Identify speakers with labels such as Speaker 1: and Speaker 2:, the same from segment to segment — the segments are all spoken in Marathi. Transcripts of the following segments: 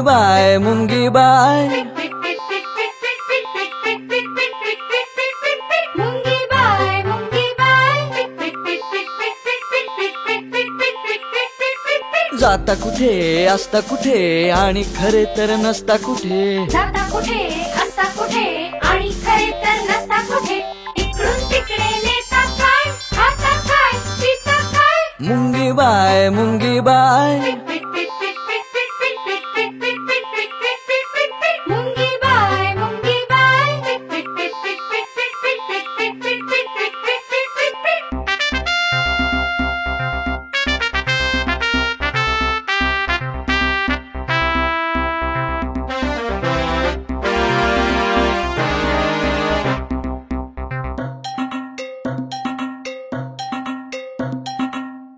Speaker 1: बाय मुंगी बाय जाता कुठे असता कुठे आणि खरे तर नसता कुठे
Speaker 2: जाता कुठे असता कुठे आणि खरे तर नसता कुठे इकडून तिकडे नेता काय खाता काय पिता काय
Speaker 1: मुंगी बाय मुंगी बाय
Speaker 2: मुंगी बाय मुंगी बाय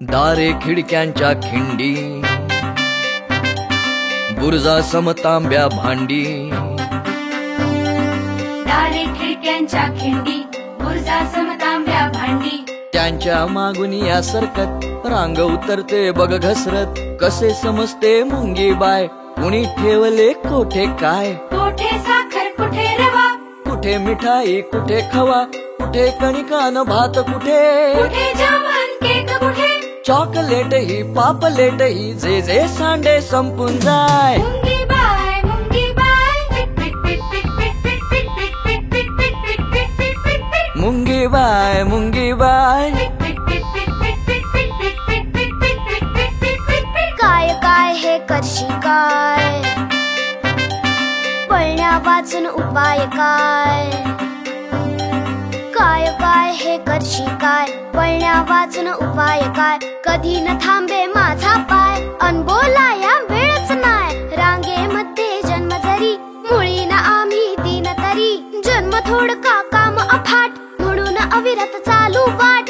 Speaker 1: दारे खिडक्यांच्या खिंडी बुरजा समतांब्या भांडी
Speaker 2: दारे खिडक्यांच्या खिंडी बुरजा समतांब्या भांडी
Speaker 1: त्यांच्या मागून या सरकत रांग उतरते बघ घसरत कसे समजते मुंगी बाय कुणी ठेवले कोठे काय
Speaker 2: कोठे साखर कुठे रवा
Speaker 1: कुठे मिठाई कुठे खवा कुठे कणिकान भात कुठे
Speaker 2: कुठे जामन केक कुठे
Speaker 1: चॉकलेट ही पापलेट ही जे जे सांडे संपून जाय
Speaker 2: मुंगी बाय मुंगी बाय
Speaker 1: मुंगी बाय मुंगी बाय
Speaker 3: काय काय हे करशी काय पळण्या वाचून उपाय काय काय काय हे करशी काय पळण्या वाचून उपाय काय कधी न थांबे माझा पाय अनबोला या वेळच नाय रांगेमध्ये जन्म जरी मुळी ना आम्ही दिन तरी जन्म थोडका काम अफाट म्हणून अविरत चालू वाट